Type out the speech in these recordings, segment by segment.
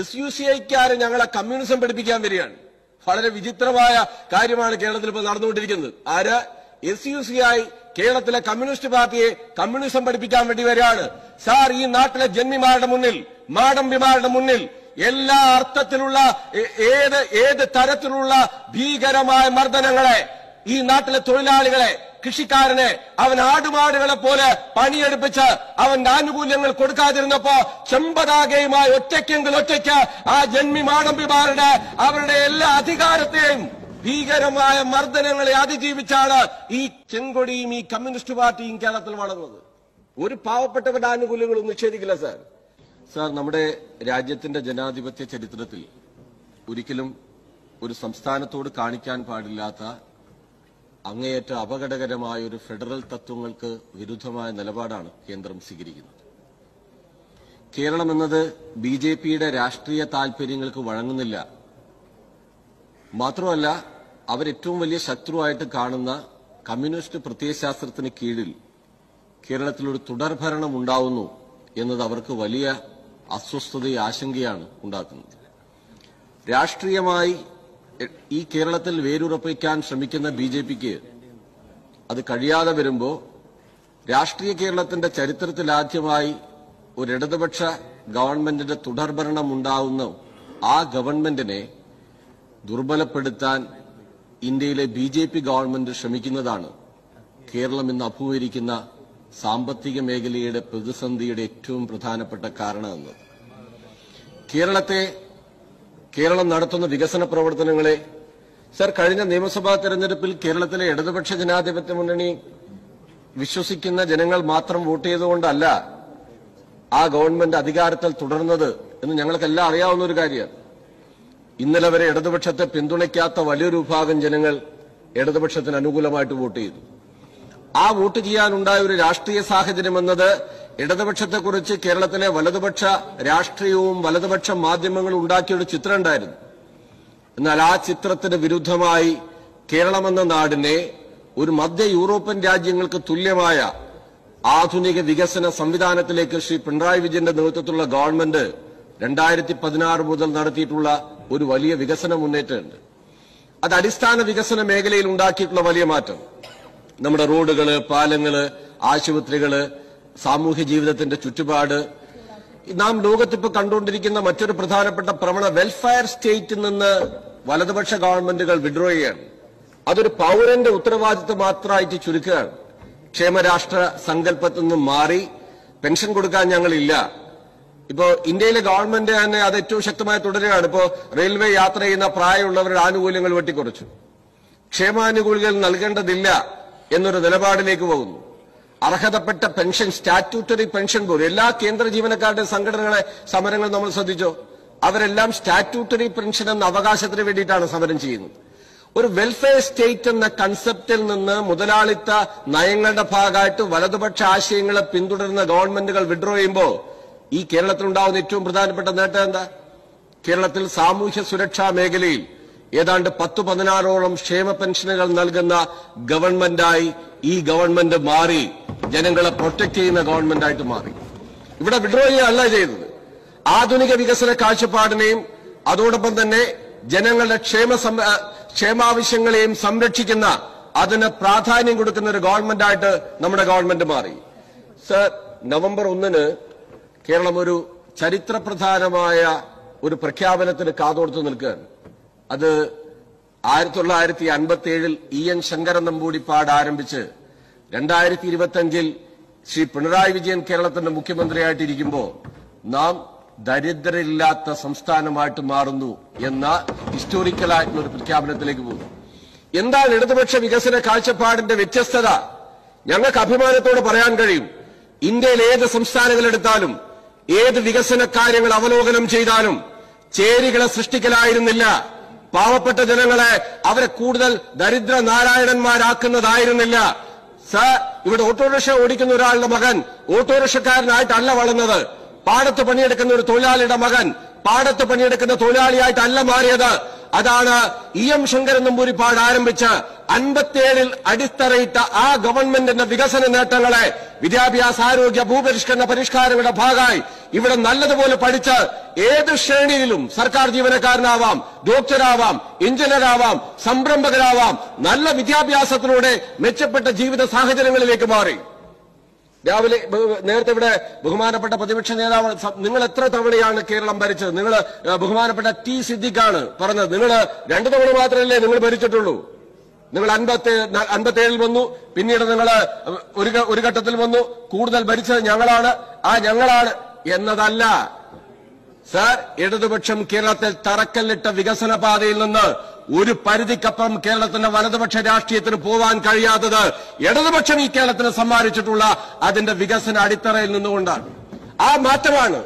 SUCIക്കാര് ഞങ്ങളെ കമ്മ്യൂണിസം പഠിപ്പിക്കാൻ വരികയാണ്. വളരെ വിചിത്രമായ കാര്യമാണ് കേരളത്തിൽ ഇപ്പോൾ നടന്നുകൊണ്ടിരിക്കുന്നത്. ആര്? SUCI കേരളത്തിലെ കമ്മ്യൂണിസ്റ്റ് പാർട്ടിയെ കമ്മ്യൂണിസം പഠിപ്പിക്കാൻ വേണ്ടി വരികയാണ്. സാർ, ഈ നാട്ടിലെ ജന്മിമാരുടെ മുന്നിൽ, മാടമ്പിമാരുടെ മുന്നിൽ എല്ലാ അർത്ഥത്തിലുള്ള ഏത് തരത്തിലുള്ള ഭീകരമായ മർദ്ദനങ്ങളെ ഈ നാട്ടിലെ തൊഴിലാളികളെ, കൃഷിക്കാരനെ അവൻ ആടുമാടുകളെ പോലെ പണിയെടുപ്പിച്ച് അവന്റെ ആനുകൂല്യങ്ങൾ കൊടുക്കാതിരുന്നപ്പോ ചെമ്പതാകയുമായി ഒറ്റയ്ക്ക് ആ ജന്മി മാടമ്പിമാരുടെ അവരുടെ എല്ലാ അധികാരത്തെയും ഭീകരമായ മർദ്ദനങ്ങളെ അതിജീവിച്ചാണ് ഈ ചെങ്കൊടിയും ഈ കമ്മ്യൂണിസ്റ്റ് പാർട്ടിയും കേരളത്തിൽ വളർന്നത്. ഒരു പാവപ്പെട്ടവരുടെ ആനുകൂല്യങ്ങളും നിഷേധിക്കില്ല സാർ. സാർ, നമ്മുടെ രാജ്യത്തിന്റെ ജനാധിപത്യ ചരിത്രത്തിൽ ഒരിക്കലും ഒരു സംസ്ഥാനത്തോട് കാണിക്കാൻ പാടില്ലാത്ത അങ്ങേയറ്റ അപകടകരമായ ഒരു ഫെഡറൽ തത്വങ്ങൾക്ക് വിരുദ്ധമായ നിലപാടാണ് കേന്ദ്രം സ്വീകരിക്കുന്നത്. കേരളം എന്നത് BJPയുടെ രാഷ്ട്രീയ താൽപര്യങ്ങൾക്ക് വഴങ്ങുന്നില്ല. മാത്രമല്ല, അവരേറ്റവും വലിയ ശത്രുവായിട്ട് കാണുന്ന കമ്മ്യൂണിസ്റ്റ് പ്രത്യയശാസ്ത്രത്തിന് കീഴിൽ കേരളത്തിലൊരു തുടർഭരണം ഉണ്ടാവുന്നു എന്നത് അവർക്ക് വലിയ അസ്വസ്ഥതയും ആശങ്കയാണ് ഉണ്ടാക്കുന്നത്. രാഷ്ട്രീയമായി ഈ കേരളത്തിൽ വേരുറപ്പിക്കാൻ ശ്രമിക്കുന്ന BJPക്ക് അത് കഴിയാതെ വരുമ്പോൾ രാഷ്ട്രീയ കേരളത്തിന്റെ ചരിത്രത്തിൽ ആദ്യമായി ഒരു ഇടതുപക്ഷ ഗവൺമെന്റിന്റെ തുടർഭരണം ഉണ്ടാവുന്ന ആ ഗവൺമെന്റിനെ ദുർബലപ്പെടുത്താൻ ഇന്ത്യയിലെ BJP ഗവൺമെന്റ് ശ്രമിക്കുന്നതാണ് കേരളം ഇന്ന് അഭിമുഖീകരിക്കുന്ന സാമ്പത്തിക മേഖലയുടെ പ്രതിസന്ധിയുടെ ഏറ്റവും പ്രധാനപ്പെട്ട കാരണമെന്നത്. കേരളം നടത്തുന്ന വികസന പ്രവർത്തനങ്ങളെ സർ, കഴിഞ്ഞ നിയമസഭാ തെരഞ്ഞെടുപ്പിൽ കേരളത്തിലെ ഇടതുപക്ഷ ജനാധിപത്യ മുന്നണി വിശ്വസിക്കുന്ന ജനങ്ങൾ മാത്രം വോട്ട് ചെയ്തുകൊണ്ടല്ല ആ ഗവൺമെന്റ് അധികാരത്തിൽ തുടർന്നത് എന്ന് ഞങ്ങൾക്കെല്ലാം അറിയാവുന്ന ഒരു കാര്യമാണ്. ഇന്നലെ വരെ ഇടതുപക്ഷത്തെ പിന്തുണയ്ക്കാത്ത വലിയൊരു വിഭാഗം ജനങ്ങൾ ഇടതുപക്ഷത്തിന് അനുകൂലമായിട്ട് വോട്ട് ചെയ്തു. ആ വോട്ട് ചെയ്യാനുണ്ടായ ഒരു രാഷ്ട്രീയ സാഹചര്യം എന്നത് ഇടതുപക്ഷത്തെക്കുറിച്ച് കേരളത്തിലെ വലതുപക്ഷ രാഷ്ട്രീയവും വലതുപക്ഷ മാധ്യമങ്ങളും ഉണ്ടാക്കിയൊരു ചിത്രം ഉണ്ടായിരുന്നു. എന്നാൽ ആ ചിത്രത്തിന് വിരുദ്ധമായി കേരളമെന്ന നാടിനെ ഒരു മധ്യ യൂറോപ്യൻ രാജ്യങ്ങൾക്ക് തുല്യമായ ആധുനിക വികസന സംവിധാനത്തിലേക്ക് ശ്രീ പിണറായി വിജയന്റെ നേതൃത്വത്തിലുള്ള ഗവൺമെന്റ് 2016 മുതൽ നടത്തിയിട്ടുള്ള ഒരു വലിയ വികസന മുന്നേറ്റമുണ്ട്. അത് അടിസ്ഥാന വികസന മേഖലയിൽ ഉണ്ടാക്കിയിട്ടുള്ള വലിയ മാറ്റം. നമ്മുടെ റോഡുകള്, പാലങ്ങള്, ആശുപത്രികള്, സാമൂഹ്യ ജീവിതത്തിന്റെ ചുറ്റുപാട്, നാം ലോകത്തിപ്പോ കണ്ടുകൊണ്ടിരിക്കുന്ന മറ്റൊരു പ്രധാനപ്പെട്ട പ്രവണത വെൽഫെയർ സ്റ്റേറ്റിൽ നിന്ന് വലതുപക്ഷ ഗവൺമെന്റുകൾ വിഡ്രോ ചെയ്യുകയാണ്. അതൊരു പൌരന്റെ ഉത്തരവാദിത്വം മാത്രമായിട്ട് ചുരുക്കുകയാണ്. ക്ഷേമരാഷ്ട്ര സങ്കല്പത്തിൽ നിന്നും മാറി പെൻഷൻ കൊടുക്കാൻ ഞങ്ങളില്ല. ഇപ്പോ ഇന്ത്യയിലെ ഗവൺമെന്റ് തന്നെ അത് ഏറ്റവും ശക്തമായി തുടരുകയാണ്. ഇപ്പോ റെയിൽവേ യാത്ര ചെയ്യുന്ന പ്രായമുള്ളവരുടെ ആനുകൂല്യങ്ങൾ വെട്ടിക്കുറച്ചു. ക്ഷേമാനുകൂല്യങ്ങൾ നൽകേണ്ടതില്ല എന്നൊരു നിലപാടിലേക്ക് പോകുന്നു. അർഹതപ്പെട്ട പെൻഷൻ, സ്റ്റാറ്റ്യൂട്ടറി പെൻഷൻ പോലും എല്ലാ കേന്ദ്ര ജീവനക്കാരുടെ സംഘടനകളെ സമരങ്ങൾ നമ്മൾ ശ്രദ്ധിച്ചോ? അവരെല്ലാം സ്റ്റാറ്റ്യൂട്ടറി പെൻഷൻ എന്ന അവകാശത്തിന് വേണ്ടിയിട്ടാണ് സമരം ചെയ്യുന്നത്. ഒരു വെൽഫെയർ സ്റ്റേറ്റ് എന്ന കൺസെപ്റ്റിൽ നിന്ന് മുതലാളിത്ത നയങ്ങളുടെ ഭാഗമായിട്ട് വലതുപക്ഷ ആശയങ്ങളെ പിന്തുടരുന്ന ഗവൺമെന്റുകൾ വിഡ്രോ ചെയ്യുമ്പോൾ ഈ കേരളത്തിലുണ്ടാവുന്ന ഏറ്റവും പ്രധാനപ്പെട്ട നേട്ടം എന്താ? കേരളത്തിൽ സാമൂഹ്യ സുരക്ഷാ മേഖലയിൽ ഏതാണ്ട് 10-16ഓളം ക്ഷേമ പെൻഷനുകൾ നൽകുന്ന ഗവൺമെന്റായി ഈ ഗവൺമെന്റ് മാറി. ജനങ്ങളെ പ്രൊട്ടക്ട് ചെയ്യുന്ന ഗവൺമെന്റായിട്ട് മാറി. ഇവിടെ വിഡ്രോ ചെയ്യുകയല്ല ചെയ്തത്. ആധുനിക വികസന കാഴ്ചപ്പാടിനെയും അതോടൊപ്പം തന്നെ ജനങ്ങളുടെ ക്ഷേമാവശ്യങ്ങളെയും സംരക്ഷിക്കുന്ന, അതിന് പ്രാധാന്യം കൊടുക്കുന്ന ഒരു ഗവൺമെന്റായിട്ട് നമ്മുടെ ഗവൺമെന്റ് മാറി. സർ, നവംബർ 1 കേരളം ഒരു ചരിത്രപ്രധാനമായ ഒരു പ്രഖ്യാപനത്തിന് കാതോർത്ത് നിൽക്കുകയാണ്. അത് 1957 EN ശങ്കരൻ നമ്പൂതിരിപ്പാട് ആരംഭിച്ച് 2025 ശ്രീ പിണറായി വിജയൻ കേരളത്തിന്റെ മുഖ്യമന്ത്രിയായിട്ടിരിക്കുമ്പോൾ നാം ദരിദ്രരില്ലാത്ത സംസ്ഥാനമായിട്ട് മാറുന്നു എന്ന ഹിസ്റ്റോറിക്കലായിട്ടുള്ള ഒരു പ്രഖ്യാപനത്തിലേക്ക് പോകുന്നു. എന്താണ് ഇടതുപക്ഷ വികസന കാഴ്ചപ്പാടിന്റെ വ്യത്യസ്തത? ഞങ്ങൾക്ക് അഭിമാനത്തോടെ പറയാൻ കഴിയും, ഇന്ത്യയിൽ ഏത് സംസ്ഥാനങ്ങളെടുത്താലും ഏത് വികസന കാര്യങ്ങൾ അവലോകനം ചെയ്താലും ചേരികളെ സൃഷ്ടിക്കലായിരുന്നില്ല, പാവപ്പെട്ട ജനങ്ങളെ അവരെ കൂടുതൽ ദരിദ്ര നാരായണന്മാരാക്കുന്നതായിരുന്നില്ല. സർ, ഇവിടെ ഓട്ടോറിക്ഷ ഓടിക്കുന്ന ഒരാളുടെ മകൻ ഓട്ടോറിക്ഷക്കാരനായിട്ടല്ല വളർന്നത്. പാടത്ത് പണിയെടുക്കുന്ന ഒരു തൊഴിലാളിയുടെ മകൻ പാടത്ത് പണിയെടുക്കുന്ന തൊഴിലാളിയായിട്ടല്ല മാറിയത്. അതാണ് EM ശങ്കരൻ നമ്പൂതിരിപ്പാട് ആരംഭിച്ച് 57-ൽ അടിത്തറയിട്ട ആ ഗവൺമെന്റിന്റെ വികസന നേട്ടങ്ങളെ വിദ്യാഭ്യാസ, ആരോഗ്യ, ഭൂപരിഷ്കരണ പരിഷ്കാരങ്ങളുടെ ഭാഗമായി ഇവിടെ നല്ലതുപോലെ പഠിച്ച് ഏത് ശ്രേണിയിലും സർക്കാർ ജീവനക്കാരനാവാം, ഡോക്ടറാവാം, എഞ്ചിനീയറാവാം, സംരംഭകരാവാം, നല്ല വിദ്യാഭ്യാസത്തിലൂടെ മെച്ചപ്പെട്ട ജീവിത സാഹചര്യങ്ങളിലേക്ക് മാറി. നേരത്തെ ഇവിടെ ബഹുമാനപ്പെട്ട പ്രതിപക്ഷ നേതാവ് നിങ്ങൾ എത്ര തവണയാണ് കേരളം ഭരിച്ചത്? നിങ്ങൾ ബഹുമാനപ്പെട്ട T. സിദ്ദിഖാണ് പറഞ്ഞത്. നിങ്ങൾ 2 തവണ മാത്രമല്ലേ നിങ്ങൾ ഭരിച്ചിട്ടുള്ളൂ. നിങ്ങൾ 57-ൽ വന്നു, പിന്നീട് നിങ്ങൾ ഒരു ഘട്ടത്തിൽ വന്നു, കൂടുതൽ ഭരിച്ചത് ഞങ്ങളാണ്, ഞങ്ങളാണ് എന്നതല്ല സാർ. ഇടതുപക്ഷം കേരളത്തിൽ തറക്കല്ലിട്ട വികസന പാതയിൽ നിന്ന് ഒരു പരിധിക്കപ്പുറം കേരളത്തിന്റെ വലതുപക്ഷ രാഷ്ട്രീയത്തിന് പോവാൻ കഴിയാത്തത് ഇടതുപക്ഷം ഈ കേരളത്തിന് സമ്മാനിച്ചിട്ടുള്ള അതിന്റെ വികസന അടിത്തറയിൽ നിന്നുകൊണ്ടാണ്. ആ മാറ്റമാണ്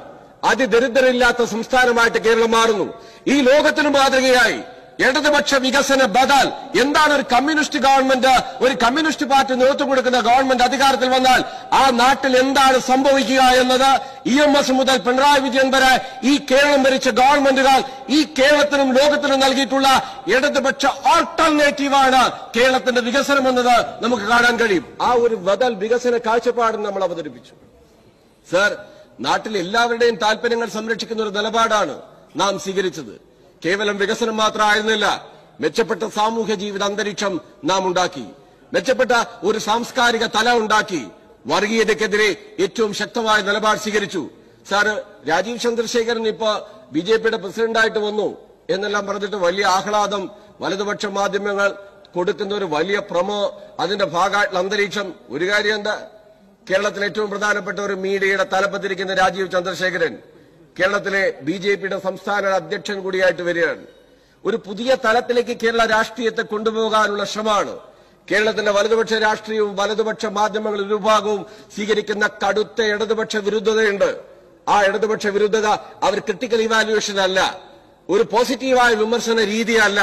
അതിദരിദ്രരില്ലാത്ത സംസ്ഥാനമായിട്ട് കേരളം മാറുന്നു. ഈ ലോകത്തിന് മാതൃകയായി ഇടതുപക്ഷ വികസന ബദൽ എന്താണ്? ഒരു കമ്മ്യൂണിസ്റ്റ് ഗവൺമെന്റ്, ഒരു കമ്മ്യൂണിസ്റ്റ് പാർട്ടി നേതൃത്വം കൊടുക്കുന്ന ഗവൺമെന്റ് അധികാരത്തിൽ വന്നാൽ ആ നാട്ടിൽ എന്താണ് സംഭവിക്കുക എന്നത് EMS മുതൽ പിണറായി വിജയൻ വരെ ഈ കേരളം ഭരിച്ച ഗവൺമെന്റുകൾ ഈ കേരളത്തിനും ലോകത്തിനും നൽകിയിട്ടുള്ള ഇടതുപക്ഷ ഓൾട്ടർനേറ്റീവാണ് കേരളത്തിന്റെ വികസനം എന്നത് നമുക്ക് കാണാൻ കഴിയും. ആ ഒരു ബദൽ വികസന കാഴ്ചപ്പാട് നമ്മൾ അവതരിപ്പിച്ചു. സർ, നാട്ടിൽ എല്ലാവരുടെയും താല്പര്യങ്ങൾ സംരക്ഷിക്കുന്ന ഒരു നിലപാടാണ് നാം സ്വീകരിച്ചത്. കേവലം വികസനം മാത്രമായിരുന്നില്ല, മെച്ചപ്പെട്ട സാമൂഹ്യ ജീവിത അന്തരീക്ഷം നാം ഉണ്ടാക്കി, മെച്ചപ്പെട്ട ഒരു സാംസ്കാരിക തല ഉണ്ടാക്കി, വർഗീയതയ്ക്കെതിരെ ഏറ്റവും ശക്തമായ നിലപാട് സ്വീകരിച്ചു. സാറ് രാജീവ് ചന്ദ്രശേഖരൻ ഇപ്പോ BJPയുടെ പ്രസിഡന്റായിട്ട് വന്നു എന്നെല്ലാം പറഞ്ഞിട്ട് വലിയ ആഹ്ലാദം വലതുപക്ഷ മാധ്യമങ്ങൾ കൊടുക്കുന്ന ഒരു വലിയ പ്രമോ, അതിന്റെ ഭാഗമായിട്ടുള്ള അന്തരീക്ഷം. ഒരു കാര്യം എന്താ, കേരളത്തിലെ ഏറ്റവും പ്രധാനപ്പെട്ട ഒരു മീഡിയയുടെ തലപ്പത്തിരിക്കുന്ന രാജീവ് ചന്ദ്രശേഖരൻ കേരളത്തിലെ BJPയുടെ സംസ്ഥാന അധ്യക്ഷൻ കൂടിയായിട്ട് വരികയാണ്. ഒരു പുതിയ തലത്തിലേക്ക് കേരള രാഷ്ട്രീയത്തെ കൊണ്ടുപോകാനുള്ള ശ്രമമാണ്. കേരളത്തിന്റെ വലതുപക്ഷ രാഷ്ട്രീയവും വലതുപക്ഷ മാധ്യമങ്ങൾ വിഭാഗവും സ്വീകരിക്കുന്ന കടുത്ത ഇടതുപക്ഷ വിരുദ്ധതയുണ്ട്. ആ ഇടതുപക്ഷ വിരുദ്ധത അവർ ക്രിട്ടിക്കൽ ഇവാലുവേഷൻ അല്ല, ഒരു പോസിറ്റീവായ വിമർശന രീതിയല്ല.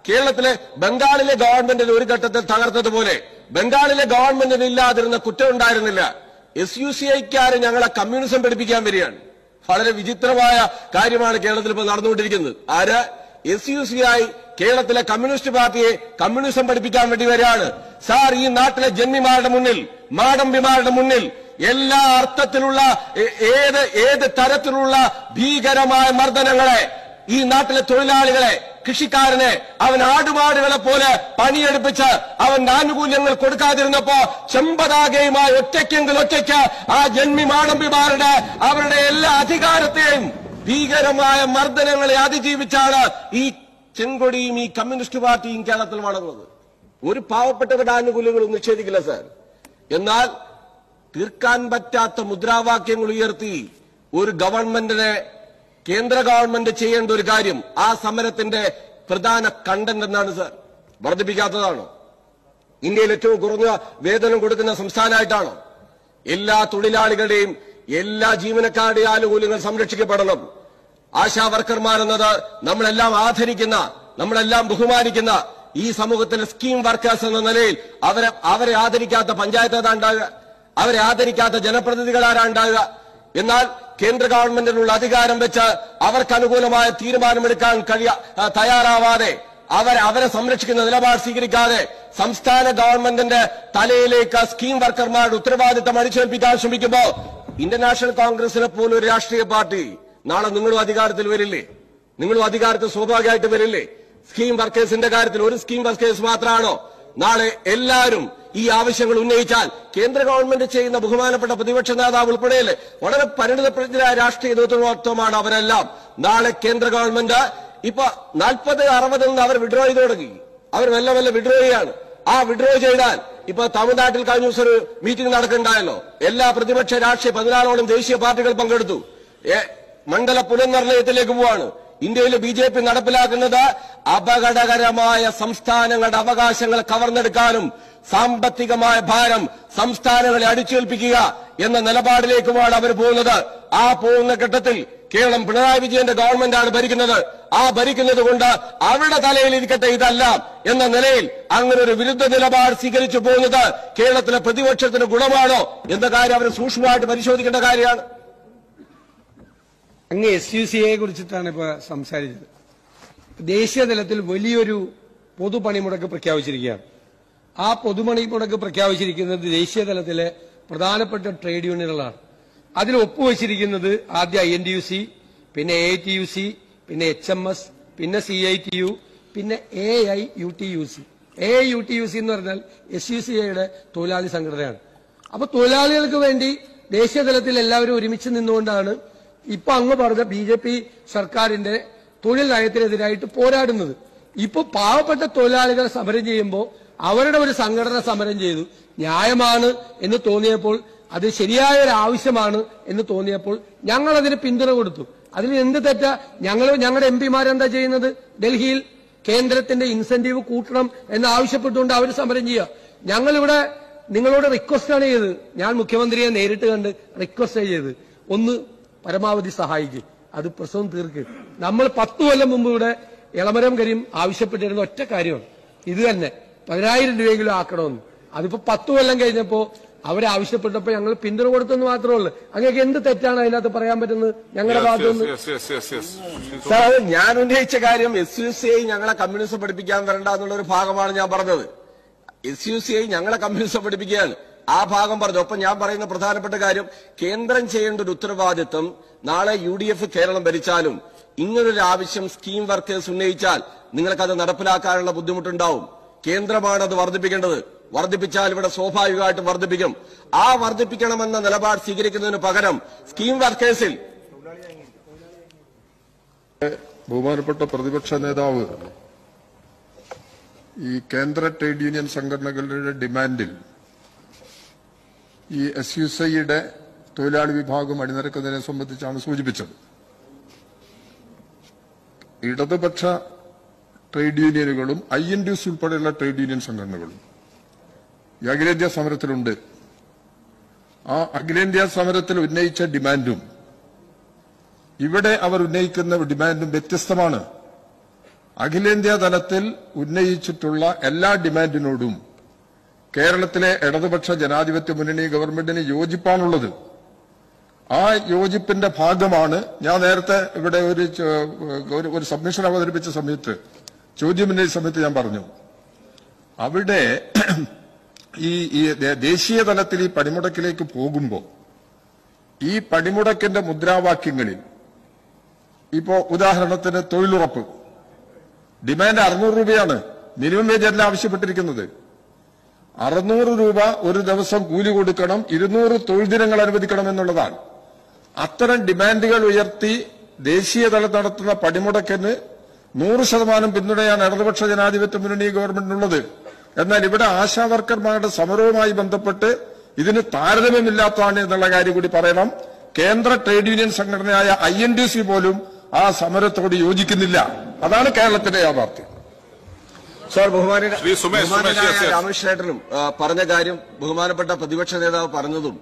കേരളത്തിലെ ബംഗാളിലെ ഗവൺമെന്റിന് ഒരു ഘട്ടത്തിൽ തകർത്തതുപോലെ ബംഗാളിലെ ഗവൺമെന്റിന് ഇല്ലാതിരുന്ന കുറ്റം ഉണ്ടായിരുന്നില്ല. SUCIക്കാര് ഞങ്ങളെ കമ്മ്യൂണിസം പഠിപ്പിക്കാൻ വരികയാണ്. വളരെ വിചിത്രമായ കാര്യമാണ് കേരളത്തിൽ ഇപ്പോൾ നടന്നുകൊണ്ടിരിക്കുന്നത്. ആര്? SUCI കേരളത്തിലെ കമ്മ്യൂണിസ്റ്റ് പാർട്ടിയെ കമ്മ്യൂണിസം പഠിപ്പിക്കാൻ വേണ്ടി വരികയാണ്. സാർ, ഈ നാട്ടിലെ ജന്മിമാരുടെ മുന്നിൽ, മാടമ്പിമാരുടെ മുന്നിൽ എല്ലാ അർത്ഥത്തിലുള്ള ഏത് തരത്തിലുള്ള ഭീകരമായ മർദ്ദനങ്ങളെ ഈ നാട്ടിലെ തൊഴിലാളികളെ, കൃഷിക്കാരനെ അവൻ ആടുമാടുകളെ പോലെ പണിയെടുപ്പിച്ച് അവന്റെ ആനുകൂല്യങ്ങൾ കൊടുക്കാതിരുന്നപ്പോ ചെമ്പതാകയുമായി ഒറ്റയ്ക്ക് ആ ജന്മി മാടമ്പിമാരുടെ അവരുടെ എല്ലാ അധികാരത്തെയും ഭീകരമായ മർദ്ദനങ്ങളെ അതിജീവിച്ചാണ് ഈ ചെങ്കൊടിയും ഈ കമ്മ്യൂണിസ്റ്റ് പാർട്ടിയും കേരളത്തിൽ വളർന്നത്. ഒരു പാവപ്പെട്ടവരുടെ ആനുകൂല്യങ്ങളും നിഷേധിക്കില്ല സാർ. എന്നാൽ തീർക്കാൻ പറ്റാത്ത മുദ്രാവാക്യങ്ങൾ ഉയർത്തി ഒരു ഗവൺമെന്റിനെ, കേന്ദ്ര ഗവൺമെന്റ് ചെയ്യേണ്ട ഒരു കാര്യം, ആ സമരത്തിന്റെ പ്രധാന കണ്ടന്റ് എന്താണ് സാർ? വർദ്ധിപ്പിക്കാത്തതാണോ? ഇന്ത്യയിൽ ഏറ്റവും കുറഞ്ഞ വേതനം കൊടുക്കുന്ന സംസ്ഥാനമായിട്ടാണോ? എല്ലാ തൊഴിലാളികളുടെയും എല്ലാ ജീവനക്കാരുടെയും ആനുകൂല്യങ്ങൾ സംരക്ഷിക്കപ്പെടണം. ആശാ വർക്കർമാരെന്നത് നമ്മളെല്ലാം ആദരിക്കുന്ന, നമ്മളെല്ലാം ബഹുമാനിക്കുന്ന ഈ സമൂഹത്തിലെ സ്കീം വർക്കേഴ്സ് എന്ന നിലയിൽ അവരെ ആദരിക്കാത്ത പഞ്ചായത്ത് ഏതാ ഉണ്ടാകുക? അവരെ ആദരിക്കാത്ത ജനപ്രതിനിധികൾ ആരാ ഉണ്ടാകുക? എന്നാൽ കേന്ദ്ര ഗവൺമെന്റിനുള്ള അധികാരം വെച്ച് അവർക്ക് അനുകൂലമായ തീരുമാനമെടുക്കാൻ തയ്യാറാവാതെ, അവരെ സംരക്ഷിക്കുന്ന നിലപാട് സ്വീകരിക്കാതെ സംസ്ഥാന ഗവൺമെന്റിന്റെ തലയിലേക്ക് സ്കീം വർക്കർമാരുടെ ഉത്തരവാദിത്തം അടിച്ചേൽപ്പിക്കാൻ ശ്രമിക്കുമ്പോൾ ഇന്ത്യൻ നാഷണൽ കോൺഗ്രസിനെ പോലൊരു രാഷ്ട്രീയ പാർട്ടി നാളെ നിങ്ങളും അധികാരത്തിൽ വരില്ലേ? നിങ്ങളും അധികാരത്തിൽ സ്വാഭാവികമായിട്ട് വരില്ലേ? സ്കീം വർക്കേഴ്സിന്റെ കാര്യത്തിൽ ഒരു സ്കീം വർക്കേഴ്സ് മാത്രമാണോ? നാളെ എല്ലാവരും ഈ ആവശ്യങ്ങൾ ഉന്നയിച്ചാൽ കേന്ദ്ര ഗവൺമെന്റ് ചെയ്യുന്ന ബഹുമാനപ്പെട്ട പ്രതിപക്ഷ നേതാവ് ഉൾപ്പെടെയല്ലേ വളരെ പരിണിതപ്രജ്ഞരായ രാഷ്ട്രീയ നേതൃത്വമാണ് അവരെല്ലാം. നാളെ കേന്ദ്ര ഗവൺമെന്റ് ഇപ്പൊ 40-60 നിന്ന് അവർ വിഡ്രോ ചെയ്ത് തുടങ്ങി. അവർ മെല്ലെ വിഡ്രോ ചെയ്യാണ്. ആ വിഡ്രോ ചെയ്താൽ ഇപ്പൊ തമിഴ്നാട്ടിൽ കഴിഞ്ഞ ദിവസം ഒരു മീറ്റിംഗ് നടക്കുന്നുണ്ടായല്ലോ. എല്ലാ പ്രതിപക്ഷ രാഷ്ട്രീയ 14ഓളം ദേശീയ പാർട്ടികൾ പങ്കെടുത്തു. മണ്ഡല പുനർനിർണയത്തിലേക്ക് പോവാണ്. ഇന്ത്യയിൽ BJP നടപ്പിലാക്കുന്നത് അപകടകരമായ സംസ്ഥാനങ്ങളുടെ അവകാശങ്ങൾ കവർന്നെടുക്കാനും സാമ്പത്തികമായ ഭാരം സംസ്ഥാനങ്ങളെ അടിച്ചേൽപ്പിക്കുക എന്ന നിലപാടിലേക്കുമാണ് അവർ പോകുന്നത്. ആ പോകുന്ന ഘട്ടത്തിൽ കേരളം പിണറായി വിജയന്റെ ഗവൺമെന്റാണ് ഭരിക്കുന്നത്. ആ ഭരിക്കുന്നത് കൊണ്ട് അവരുടെ തലയിൽ ഇരിക്കട്ടെ ഇതല്ല എന്ന നിലയിൽ അങ്ങനെ ഒരു വിരുദ്ധ നിലപാട് സ്വീകരിച്ചു പോകുന്നത് കേരളത്തിലെ പ്രതിപക്ഷത്തിന് ഗുണമാണോ എന്ന കാര്യം അവർ സൂക്ഷ്മമായിട്ട് പരിശോധിക്കേണ്ട കാര്യമാണ്. അങ്ങ് SUCIയെ കുറിച്ചിട്ടാണ് ഇപ്പൊ സംസാരിച്ചത്. ദേശീയ തലത്തിൽ വലിയൊരു പൊതുപണിമുടക്ക് പ്രഖ്യാപിച്ചിരിക്കുകയാണ്. ആ പൊതുപണിമുടക്ക് പ്രഖ്യാപിച്ചിരിക്കുന്നത് ദേശീയ തലത്തിലെ പ്രധാനപ്പെട്ട ട്രേഡ് യൂണിയനുകളാണ്. അതിൽ ഒപ്പുവച്ചിരിക്കുന്നത് ആദ്യം INTUC, പിന്നെ AITUC, പിന്നെ HMS, പിന്നെ CITU, പിന്നെ AIUTUC. AIUTUC എന്ന് പറഞ്ഞാൽ SUCIയുടെ തൊഴിലാളി സംഘടനയാണ്. അപ്പൊ തൊഴിലാളികൾക്ക് വേണ്ടി ദേശീയ തലത്തിൽ എല്ലാവരും ഒരുമിച്ച് നിന്നുകൊണ്ടാണ് ഇപ്പൊ അങ്ങ് പറഞ്ഞ BJP സർക്കാരിന്റെ തൊഴിൽ നയത്തിനെതിരായിട്ട് പോരാടുന്നത്. ഇപ്പൊ പാവപ്പെട്ട തൊഴിലാളികൾ സമരം ചെയ്യുമ്പോൾ അവരുടെ ഒരു സംഘടന സമരം ചെയ്തു, ന്യായമാണ് എന്ന് തോന്നിയപ്പോൾ, അത് ശരിയായ ഒരു ആവശ്യമാണ് എന്ന് തോന്നിയപ്പോൾ ഞങ്ങൾ അതിന് പിന്തുണ കൊടുത്തു. അതിൽ എന്ത് തെറ്റാ? ഞങ്ങളുടെ MP-മാരെന്താ ചെയ്യുന്നത്? ഡൽഹിയിൽ കേന്ദ്രത്തിന്റെ ഇൻസെന്റീവ് കൂട്ടണം എന്ന് ആവശ്യപ്പെട്ടുകൊണ്ട് അവർ സമരം ചെയ്യുക. ഞങ്ങളിവിടെ നിങ്ങളോട് റിക്വസ്റ്റാണ് ചെയ്തത്. ഞാൻ മുഖ്യമന്ത്രിയെ നേരിട്ട് കണ്ട് റിക്വസ്റ്റ് ചെയ്ത്, ഒന്ന് പരമാവധി സഹായിക്കും, അത് പ്രശ്നം തീർക്ക്. നമ്മൾ 10 കൊല്ലം മുമ്പ് ഇവിടെ എളമരം കരീം ആവശ്യപ്പെട്ടിരുന്ന ഒറ്റ കാര്യമാണ് ഇത് തന്നെ, 10,000 രൂപയെങ്കിലും ആക്കണമെന്ന്. അതിപ്പോ 10 കൊല്ലം കഴിഞ്ഞപ്പോ അവരാവശ്യപ്പെട്ടപ്പോ ഞങ്ങൾ പിന്തുണ കൊടുത്തെന്ന് മാത്രമേ ഉള്ളൂ. അങ്ങനെയൊക്കെ എന്ത് തെറ്റാണ് അതിനകത്ത് പറയാൻ പറ്റുന്നത് ഞങ്ങളുടെ ഭാഗത്തുനിന്ന്? സാർ, അത് ഞാൻ ഉന്നയിച്ച കാര്യം SUCI ഞങ്ങളെ കമ്മ്യൂണിസം പഠിപ്പിക്കാൻ വരണ്ട എന്നുള്ളൊരു ഭാഗമാണ് ഞാൻ പറഞ്ഞത്. SUCI ഞങ്ങളെ കമ്മ്യൂണിസം പഠിപ്പിക്കുകയാണ്, ആ ഭാഗം പറഞ്ഞു. ഒപ്പം ഞാൻ പറയുന്ന പ്രധാനപ്പെട്ട കാര്യം, കേന്ദ്രം ചെയ്യേണ്ട ഒരു ഉത്തരവാദിത്വം, നാളെ UDF കേരളം ഭരിച്ചാലും ഇങ്ങനൊരു ആവശ്യം സ്കീം വർക്കേഴ്സ് ഉന്നയിച്ചാൽ നിങ്ങൾക്കത് നടപ്പിലാക്കാനുള്ള ബുദ്ധിമുട്ടുണ്ടാവും. കേന്ദ്രമാണ് അത് വർദ്ധിപ്പിക്കേണ്ടത്. വർദ്ധിപ്പിച്ചാൽ ഇവിടെ സ്വാഭാവികമായിട്ടും വർദ്ധിപ്പിക്കും. ആ വർദ്ധിപ്പിക്കണമെന്ന നിലപാട് സ്വീകരിക്കുന്നതിന് പകരം സ്കീം വർക്കേഴ്സിൽ ബഹുമാനപ്പെട്ട പ്രതിപക്ഷ നേതാവ് ഈ കേന്ദ്ര ട്രേഡ് യൂണിയൻ സംഘടനകളുടെ ഡിമാൻഡിൽ ഈ SUCIയുടെ തൊഴിലാളി വിഭാഗം അണിനിരക്കുന്നതിനെ സംബന്ധിച്ചാണ് സൂചിപ്പിച്ചത്. ഇടതുപക്ഷ ട്രേഡ് യൂണിയനുകളും INTUC ഉൾപ്പെടെയുള്ള ട്രേഡ് യൂണിയൻ സംഘടനകളും ഈ അഖിലേന്ത്യാ സമരത്തിലുണ്ട്. ആ അഖിലേന്ത്യാ സമരത്തിൽ ഉന്നയിച്ച ഡിമാൻഡും ഇവിടെ അവർ ഉന്നയിക്കുന്ന ഡിമാൻഡും വ്യത്യസ്തമാണ്. അഖിലേന്ത്യാ തലത്തിൽ ഉന്നയിച്ചിട്ടുള്ള എല്ലാ ഡിമാൻഡിനോടും കേരളത്തിലെ ഇടതുപക്ഷ ജനാധിപത്യ മുന്നണി ഗവൺമെന്റിന് യോജിപ്പാണുള്ളത്. ആ യോജിപ്പിന്റെ ഭാഗമാണ് ഞാൻ നേരത്തെ ഇവിടെ ഒരു സബ്മിഷൻ അവതരിപ്പിച്ച സമയത്ത്, ചോദ്യം ഉന്നയിച്ച സമയത്ത് ഞാൻ പറഞ്ഞു, അവിടെ ഈ ദേശീയ തലത്തിൽ ഈ പണിമുടക്കിലേക്ക് പോകുമ്പോൾ ഈ പണിമുടക്കിന്റെ മുദ്രാവാക്യങ്ങളിൽ ഇപ്പോ ഉദാഹരണത്തിന് തൊഴിലുറപ്പ് ഡിമാൻഡ് 600 രൂപയാണ്. മിനിമം വേജ് അല്ല ആവശ്യപ്പെട്ടിരിക്കുന്നത്. 600 രൂപ ഒരു ദിവസം കൂലി കൊടുക്കണം, 200 തൊഴിൽ ദിനങ്ങൾ അനുവദിക്കണം എന്നുള്ളതാണ്. അത്തരം ഡിമാൻഡുകൾ ഉയർത്തി ദേശീയ തലത്തിൽ നടത്തുന്ന പണിമുടക്കിന് 100% പിന്തുണയാണ് ഇടതുപക്ഷ ജനാധിപത്യ മുന്നണി ഗവൺമെന്റിനുള്ളത്. എന്നാൽ ഇവിടെ ആശാവർക്കർമാരുടെ സമരവുമായി ബന്ധപ്പെട്ട് ഇതിന് താരതമ്യമില്ലാത്തതാണ് എന്നുള്ള കാര്യം കൂടി പറയണം. കേന്ദ്ര ട്രേഡ് യൂണിയൻ സംഘടനയായ INTUC പോലും ആ സമരത്തോട് യോജിക്കുന്നില്ല. അതാണ് കേരളത്തിന്റെ യാഥാർത്ഥ്യം. സാർ, ബഹുമാനനായ രാമകൃഷ്ണ ചേട്ടനും പറഞ്ഞ കാര്യം ബഹുമാനപ്പെട്ട പ്രതിപക്ഷ നേതാവ് പറഞ്ഞതും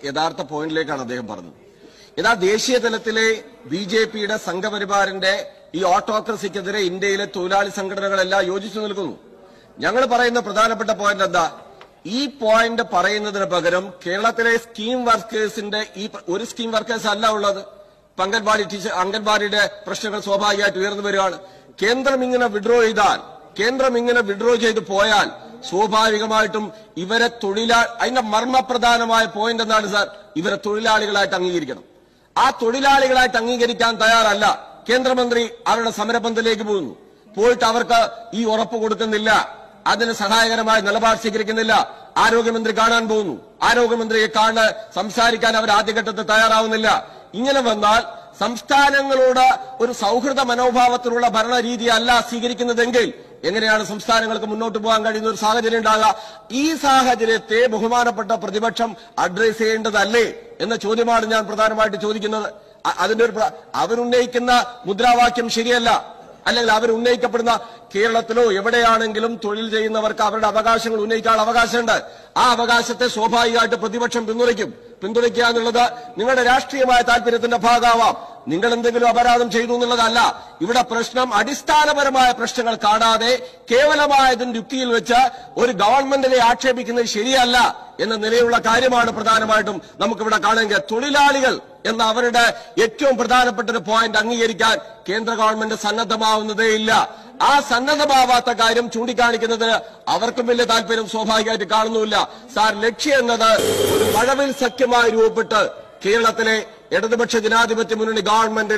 യഥാർത്ഥ പോയിന്റിലേക്കാണ് അദ്ദേഹം പറഞ്ഞത്. ഇതാ ദേശീയ തലത്തിലെ BJPയുടെ സംഘപരിവാറിന്റെ ഈ ഓട്ടോക്രസിക്കെതിരെ ഇന്ത്യയിലെ തൊഴിലാളി സംഘടനകളെല്ലാം യോജിച്ചു നിൽക്കുന്നു. ഞങ്ങൾ പറയുന്ന പ്രധാനപ്പെട്ട പോയിന്റ് എന്താ? ഈ പോയിന്റ് പറയുന്നതിന് പകരം കേരളത്തിലെ സ്കീം വർക്കേഴ്സിന്റെ ഒരു സ്കീം വർക്കേഴ്സ് അല്ല ഉള്ളത്. അംഗൻവാടിയുടെ പ്രശ്നങ്ങൾ സ്വാഭാവികമായിട്ട് ഉയർന്നു വരികയാണ്. കേന്ദ്രം ഇങ്ങനെ വിഡ്രോ ചെയ്ത് പോയാൽ സ്വാഭാവികമായിട്ടും ഇവരെ അതിന്റെ മർമ്മപ്രധാനമായ പോയിന്റ് എന്താണ് സാർ? ഇവരെ തൊഴിലാളികളായിട്ട് അംഗീകരിക്കണം. ആ തൊഴിലാളികളായിട്ട് അംഗീകരിക്കാൻ തയ്യാറല്ല കേന്ദ്രമന്ത്രി. അവരുടെ സമരപന്തലിലേക്ക് പോകുന്നു. പോയിട്ട് അവർക്ക് ഈ ഉറപ്പ് കൊടുക്കുന്നില്ല, അതിന് സഹായകരമായ നിലപാട് സ്വീകരിക്കുന്നില്ല. ആരോഗ്യമന്ത്രി കാണാൻ പോകുന്നു. ആരോഗ്യമന്ത്രിയെ സംസാരിക്കാൻ അവർ ആദ്യഘട്ടത്തിൽ തയ്യാറാവുന്നില്ല. ഇങ്ങനെ വന്നാൽ സംസ്ഥാനങ്ങളോട് ഒരു സൗഹൃദ മനോഭാവത്തിലുള്ള ഭരണരീതിയല്ല സ്വീകരിക്കുന്നതെങ്കിൽ എങ്ങനെയാണ് സംസ്ഥാനങ്ങൾക്ക് മുന്നോട്ട് പോകാൻ കഴിയുന്ന ഒരു സാഹചര്യം ഉണ്ടാകുക? ഈ സാഹചര്യത്തെ ബഹുമാനപ്പെട്ട പ്രതിപക്ഷം അഡ്രസ് ചെയ്യേണ്ടതല്ലേ എന്ന ചോദ്യമാണ് ഞാൻ പ്രധാനമായിട്ട് ചോദിക്കുന്നത്. അതിന്റെ അവരുന്നയിക്കുന്ന മുദ്രാവാക്യം ശരിയല്ല. അല്ലെങ്കിൽ അവരുന്നയിക്കപ്പെടുന്ന കേരളത്തിലോ എവിടെയാണെങ്കിലും തൊഴിൽ ചെയ്യുന്നവർക്ക് അവരുടെ അവകാശങ്ങൾ ഉന്നയിക്കാനുള്ള അവകാശമുണ്ട്. ആ അവകാശത്തെ സ്വാഭാവികമായിട്ട് പ്രതിപക്ഷം പിന്തുണയ്ക്കുക എന്നുള്ളത് നിങ്ങളുടെ രാഷ്ട്രീയമായ താല്പര്യത്തിന്റെ ഭാഗമാവാം. നിങ്ങൾ എന്തെങ്കിലും അപരാധം ചെയ്തു എന്നുള്ളതല്ല. ഇവിടെ പ്രശ്നം അടിസ്ഥാനപരമായ പ്രശ്നങ്ങൾ കാണാതെ കേവലമായതിന്റെ യുക്തിയിൽ വെച്ച് ഒരു ഗവൺമെന്റിനെ ആക്ഷേപിക്കുന്നത് ശരിയല്ല എന്ന നിലയിലുള്ള കാര്യമാണ് പ്രധാനമായിട്ടും നമുക്കിവിടെ കാണുക. തൊഴിലാളികൾ എന്ന അവരുടെ ഏറ്റവും പ്രധാനപ്പെട്ട ഒരു പോയിന്റ് അംഗീകരിക്കാൻ കേന്ദ്ര ഗവൺമെന്റ് സന്നദ്ധമാവുന്നതേയില്ല. ആ സന്നദ്ധമാവാത്ത കാര്യം ചൂണ്ടിക്കാണിക്കുന്നത് അവർക്കും വലിയ താല്പര്യം സ്വാഭാവികമായിട്ട് കാണുന്നുമില്ല. സാർ, ലക്ഷ്യം എന്നത് ഒരു മഴവിൽ സഖ്യമായി രൂപപ്പെട്ട് കേരളത്തിലെ ഇടതുപക്ഷ ജനാധിപത്യ മുന്നണി ഗവൺമെന്റ്